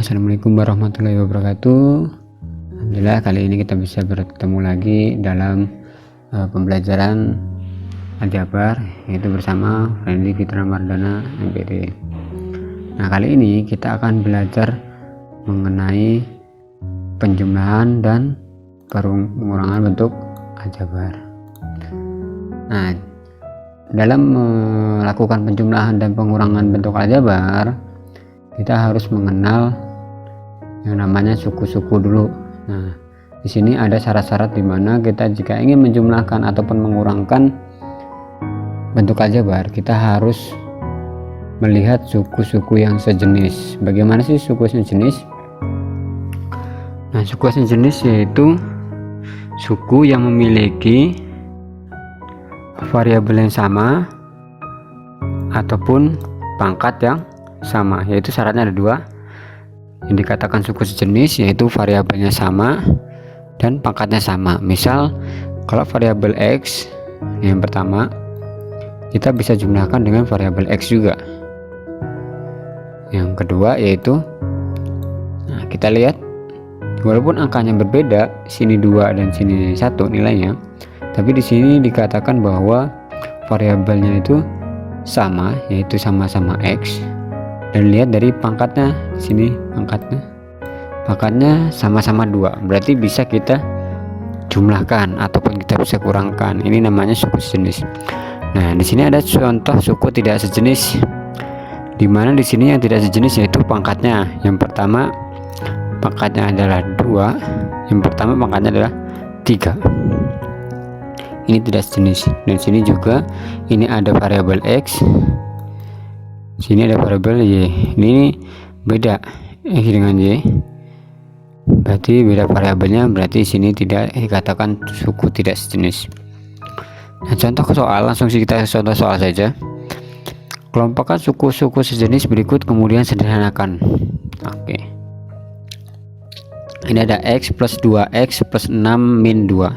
Assalamualaikum warahmatullahi wabarakatuh. Alhamdulillah kali ini kita bisa bertemu lagi dalam pembelajaran aljabar, yaitu bersama Randy Fitra Mardana MPD. Nah, kali ini kita akan belajar mengenai penjumlahan dan pengurangan bentuk aljabar. Nah, dalam melakukan penjumlahan dan pengurangan bentuk aljabar, kita harus mengenal yang namanya suku-suku dulu. Nah, di sini ada syarat-syarat di mana kita jika ingin menjumlahkan ataupun mengurangkan bentuk aljabar, kita harus melihat suku-suku yang sejenis. Bagaimana sih suku sejenis? Nah, suku sejenis yaitu suku yang memiliki variabel yang sama ataupun pangkat yang sama, yaitu syaratnya ada dua. Yang dikatakan suku sejenis yaitu variabelnya sama dan pangkatnya sama. Misal kalau variabel X yang pertama, kita bisa jumlahkan dengan variabel X juga. Yang kedua yaitu, nah, kita lihat walaupun angkanya berbeda, sini 2 dan sini 1 nilainya, tapi di sini dikatakan bahwa variabelnya itu sama, yaitu sama-sama X. Dan lihat dari pangkatnya, di sini pangkatnya sama-sama 2, berarti bisa kita jumlahkan ataupun kita bisa kurangkan. Ini namanya suku sejenis. Nah, di sini ada contoh suku tidak sejenis, dimana di sini yang tidak sejenis yaitu pangkatnya. Yang pertama pangkatnya adalah 2, yang pertama pangkatnya adalah 3. Ini tidak sejenis. Dan sini juga ini ada variabel X, sini ada variabel Y. Ini beda X dengan Y, berarti beda variabelnya, berarti sini tidak dikatakan suku tidak sejenis. Nah, contoh soal, langsung kita contoh soal saja. Kelompokkan suku-suku sejenis berikut kemudian sederhanakan. Oke. Ini ada X plus 2X plus 6 min 2.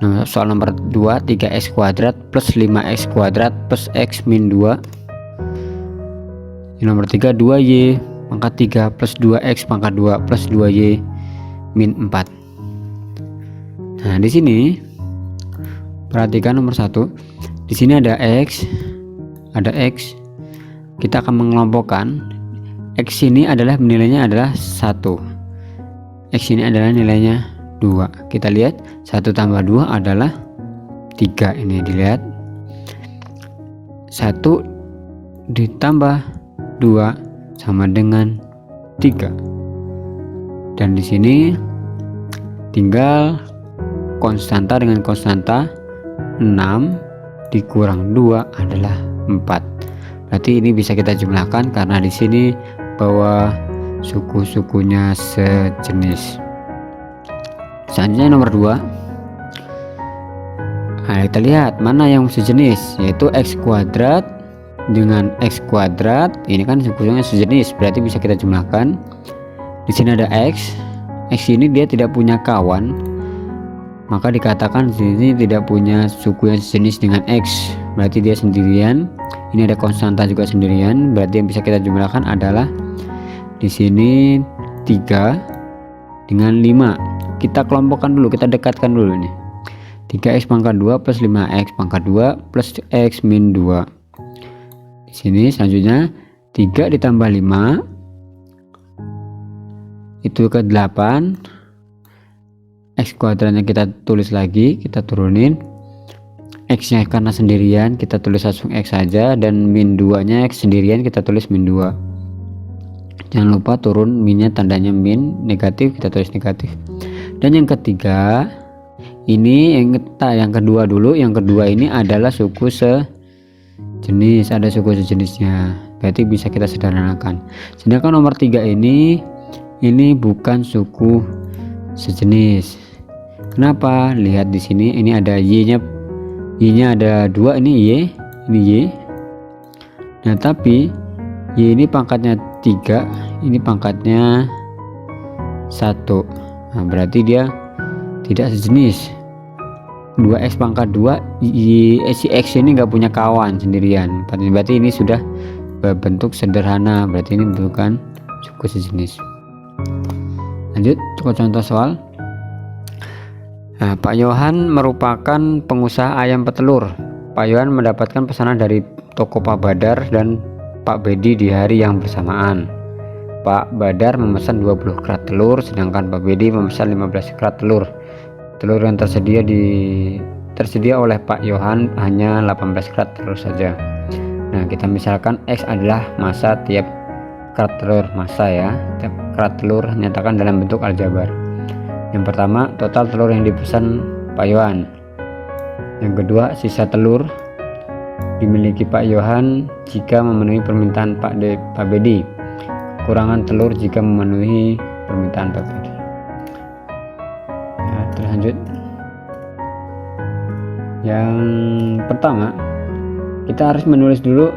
Nah, soal nomor 2, 3X kuadrat plus 5X kuadrat plus X min 2. Yang nomor 3, 2Y pangkat 3 plus 2X pangkat 2 plus 2Y min 4. Nah, di sini perhatikan nomor 1. Di sini ada X, ada X. Kita akan mengelompokkan. X ini adalah nilainya adalah 1. X ini adalah nilainya 2. Kita lihat 1 tambah 2 adalah 3. Ini dilihat 1 ditambah 2 sama dengan 3. Dan di sini tinggal konstanta dengan konstanta, 6 dikurang 2 adalah 4. Berarti ini bisa kita jumlahkan karena di sini bahwa suku-sukunya sejenis. Selanjutnya nomor 2. Nah, kita lihat mana yang sejenis, yaitu X kuadrat dengan X kuadrat. Ini kan sukunya sejenis, berarti bisa kita jumlahkan. Di sini ada X. X ini dia tidak punya kawan, maka dikatakan di sini tidak punya suku yang sejenis dengan X, berarti dia sendirian. Ini ada konstanta juga sendirian, berarti yang bisa kita jumlahkan adalah di sini 3 dengan 5. Kita kelompokkan dulu, kita dekatkan dulu nih. 3X pangkat 2 plus 5X pangkat 2 plus X min 2. Di sini selanjutnya 3 ditambah 5 itu ke 8. X kuadratnya kita tulis lagi, kita turunin. X nya karena sendirian kita tulis langsung X saja, dan min 2 nya X sendirian kita tulis min 2. Jangan lupa turun minnya tandanya min, negatif kita tulis negatif. Dan yang ketiga ini yang kedua dulu. Yang kedua ini adalah suku sejenis, ada suku sejenisnya, berarti bisa kita sederhanakan. Sedangkan nomor 3 ini bukan suku sejenis. Kenapa? Lihat di sini, ini ada Y-nya ada 2, ini Y, ini Y. Nah, tapi Y ini pangkatnya 3, ini pangkatnya 1. Nah, berarti dia tidak sejenis. 2X pangkat 2, si X ini nggak punya kawan, sendirian. Berarti ini sudah berbentuk sederhana, berarti ini bukan suku sejenis. Lanjut ke contoh soal. Nah, Pak Yohan merupakan pengusaha ayam petelur. Pak Yohan mendapatkan pesanan dari toko Pak Badar dan Pak Bedi di hari yang bersamaan. Pak Badar memesan 20 kerat telur, sedangkan Pak Bedi memesan 15 kerat telur. Telur yang tersedia oleh Pak Yohan hanya 18 kerat telur saja. Nah, kita misalkan X adalah massa tiap kerat telur, massa ya. Tiap kerat telur nyatakan dalam bentuk aljabar. Yang pertama, total telur yang dipesan Pak Yohan. Yang kedua, sisa telur dimiliki Pak Yohan jika memenuhi permintaan Pak Bedi. Kekurangan telur jika memenuhi permintaan Pak Bedi. Ya, terlanjut. Yang pertama, kita harus menulis dulu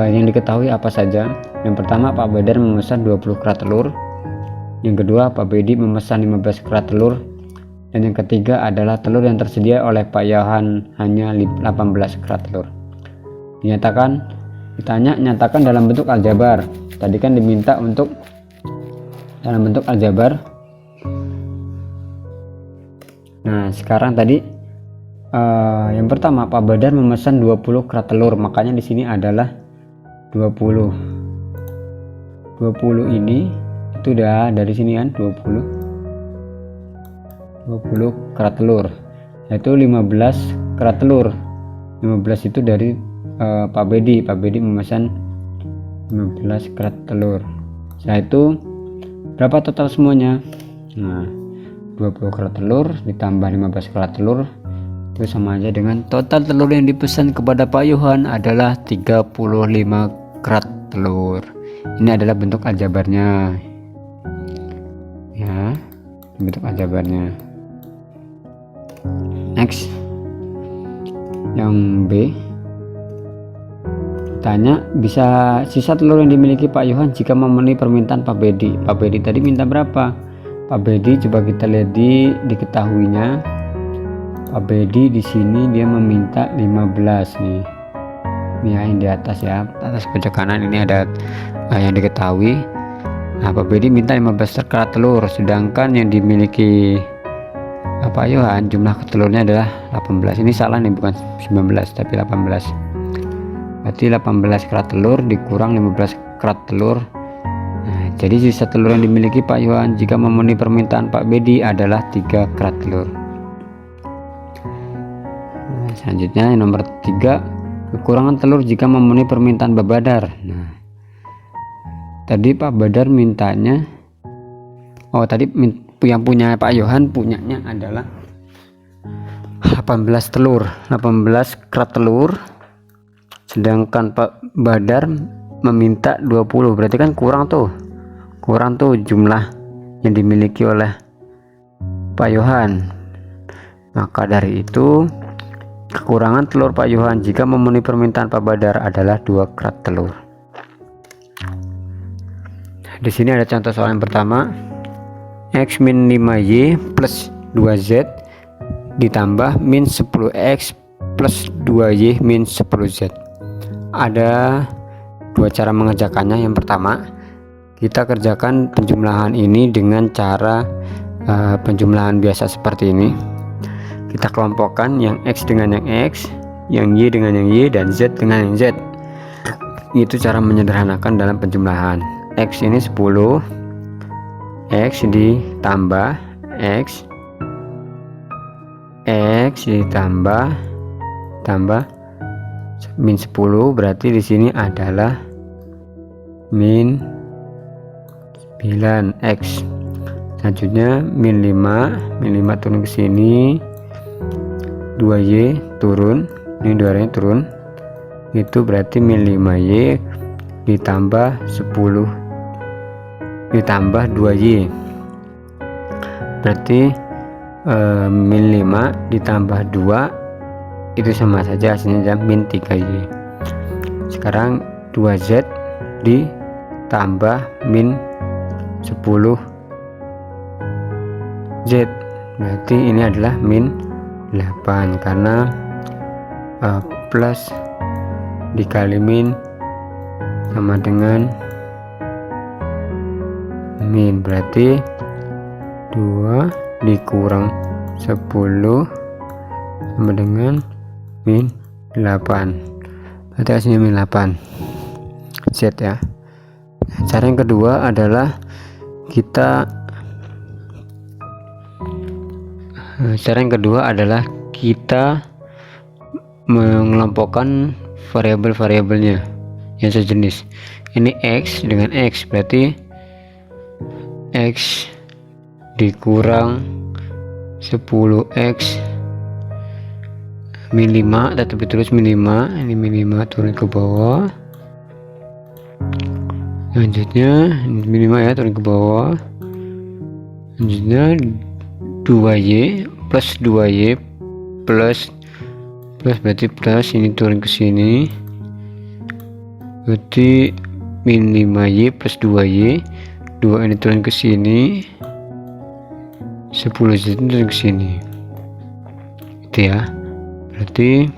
yang diketahui apa saja. Yang pertama, Pak Badar memesan 20 kerat telur. Yang kedua, Pak Bedi memesan 15 kerat telur. Dan yang ketiga adalah telur yang tersedia oleh Pak Yohan hanya 18 kerat telur. Nyatakan dalam bentuk aljabar. Tadi kan diminta untuk dalam bentuk aljabar. Nah, sekarang tadi yang pertama, Pak Badar memesan 20 kerat telur, makanya di sini adalah 20 ini itu udah dari sini kan 20 kerat telur, yaitu 15 kerat telur. 15 itu dari Pak Bedi memesan 15 kerat telur. Setelah itu berapa total semuanya? Nah, 20 kerat telur ditambah 15 kerat telur itu sama aja dengan total telur yang dipesan kepada Pak Yohan adalah 35 kerat telur. Ini adalah bentuk aljabarnya ya, bentuk aljabarnya. Next, yang B, tanya bisa sisa telur yang dimiliki Pak Yohan jika memenuhi permintaan Pak Bedi. Pak Bedi tadi minta berapa? Pak Bedi coba kita lihat di diketahuinya. Pak Bedi di sini dia meminta 15 nih. Ini ya, yang di atas ya, atas pojok kanan ini ada yang diketahui. Nah, Pak Bedi minta 15 kerat telur, sedangkan yang dimiliki Pak Yohan jumlah telurnya adalah 18. Ini salah nih, bukan 19 tapi 18. Berarti 18 kerat telur dikurang 15 kerat telur. Nah, jadi sisa telur yang dimiliki Pak Yohan jika memenuhi permintaan Pak Bedi adalah 3 kerat telur. Nah, selanjutnya yang nomor 3, kekurangan telur jika memenuhi permintaan Pak Badar. Nah, tadi Pak Badar mintanya, yang punya Pak Yohan punyanya adalah 18 telur, 18 kerat telur, sedangkan Pak Badar meminta 20. Berarti kan kurang tuh jumlah yang dimiliki oleh Pak Yohan. Maka dari itu kekurangan telur Pak Yohan jika memenuhi permintaan Pak Badar adalah 2 kerat telur. Di sini ada contoh soal yang pertama, X min 5Y plus 2Z ditambah min 10X plus 2Y min 10Z. Ada dua cara mengerjakannya. Yang pertama, kita kerjakan penjumlahan ini dengan cara penjumlahan biasa seperti ini. Kita kelompokkan yang X dengan yang X, yang Y dengan yang Y, dan Z dengan yang Z. Itu cara menyederhanakan dalam penjumlahan. X ini 10, X ditambah X ditambah min 10, berarti di sini adalah min 9X. Selanjutnya min 5 turun ke sini, 2Y turun, ini 2-nya turun, itu berarti min 5Y ditambah 10 ditambah 2Y, berarti min 5 ditambah 2 itu sama saja, hasilnya min 3Y. Sekarang 2Z ditambah min 10Z, berarti ini adalah min 8 karena plus dikali min sama dengan min, berarti 2 dikurang 10 sama dengan min 8, berarti hasilnya min 8 Z ya. Cara yang kedua adalah kita mengelompokkan variabel-variabelnya yang sejenis. Ini X dengan X, berarti X dikurang 10X min 5, tetap terus min 5, ini min 5 turun ke bawah. Selanjutnya min 5 ya, turun ke bawah. Selanjutnya 2Y plus 2Y plus berarti plus, ini turun ke sini, berarti min 5Y plus 2Y, 2 ini turun ke sini, 10 Z turun ke sini, itu ya. Berarti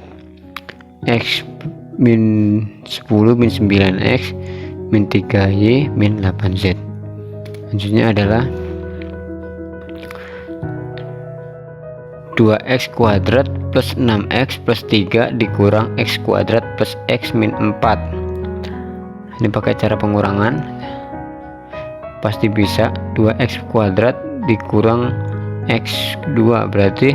X min 10 min 9X min 3Y min 8Z. Selanjutnya adalah 2X kuadrat plus 6X plus 3 dikurang X kuadrat plus X min 4. Ini pakai cara pengurangan, pasti bisa. 2X kuadrat dikurang X2, berarti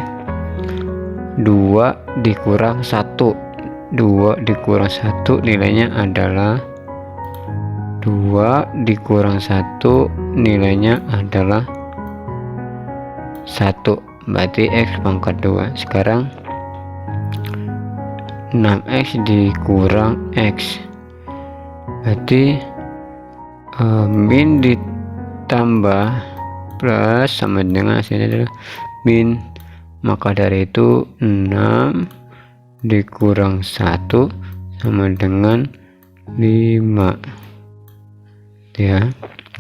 2 dikurang 1, 2 dikurang 1 nilainya adalah 2 dikurang 1 nilainya adalah 1, berarti X pangkat 2. Sekarang 6X dikurang X, berarti min ditambah plus sama dengan hasilnya adalah min, maka dari itu 6 dikurang 1 sama dengan 5 ya.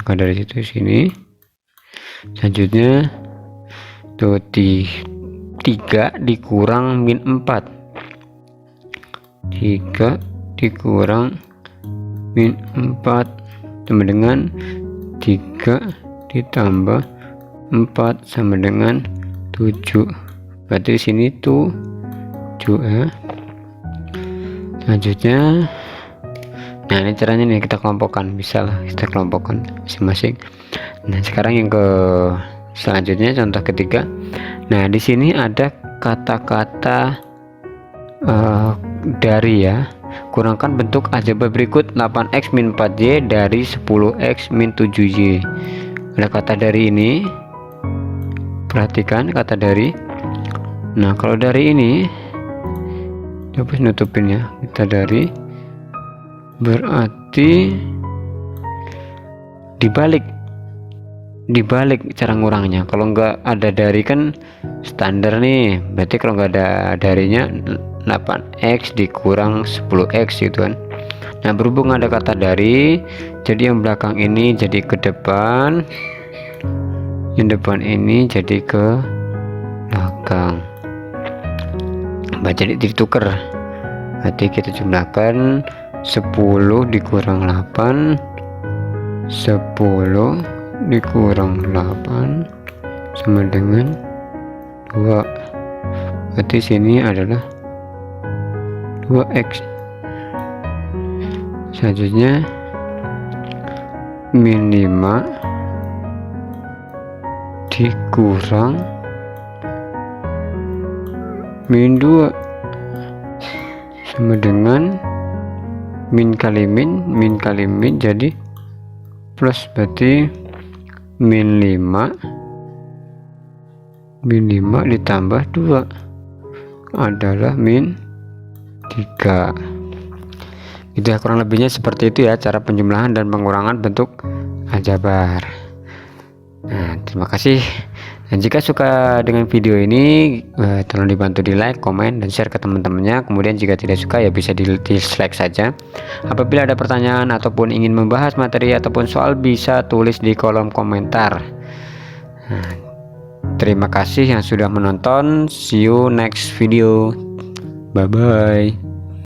Maka dari situ sini. Selanjutnya tuh 3 dikurang min 4, 3 dikurang min 4 sama dengan 3 ditambah 4 sama dengan 7, berarti sini tuh 7 ya. Selanjutnya, nah ini caranya nih, kita kelompokkan, bisa lah kita kelompokkan masing-masing. Nah sekarang yang selanjutnya contoh ketiga. Nah di sini ada kata-kata dari ya. Kurangkan bentuk aljabar berikut 8X min 4Y dari 10X min 7Y. Ada kata dari ini, perhatikan kata dari. Nah kalau dari ini coba nutupin ya, kita dari berarti dibalik cara ngurangnya. Kalau nggak ada dari kan standar nih, berarti kalau nggak ada darinya 8X dikurang 10X gitu kan. Nah berhubung ada kata dari, jadi yang belakang ini jadi ke depan, yang depan ini jadi ke belakang, jadi ditukar. Berarti kita jumlahkan 10 dikurang 8, 10 dikurang 8 sama dengan 2, berarti sini adalah 2X. Selanjutnya min 5 dikurang min 2 sama dengan min kali min kali min jadi plus, berarti min 5 ditambah 2 adalah min 3. Itu ya, kurang lebihnya seperti itu ya cara penjumlahan dan pengurangan bentuk aljabar. Nah terima kasih, dan jika suka dengan video ini tolong dibantu di like, komen, dan share ke teman-temannya. Kemudian jika tidak suka ya bisa di dislike saja. Apabila ada pertanyaan ataupun ingin membahas materi ataupun soal bisa tulis di kolom komentar. Nah, terima kasih yang sudah menonton, see you next video, bye bye.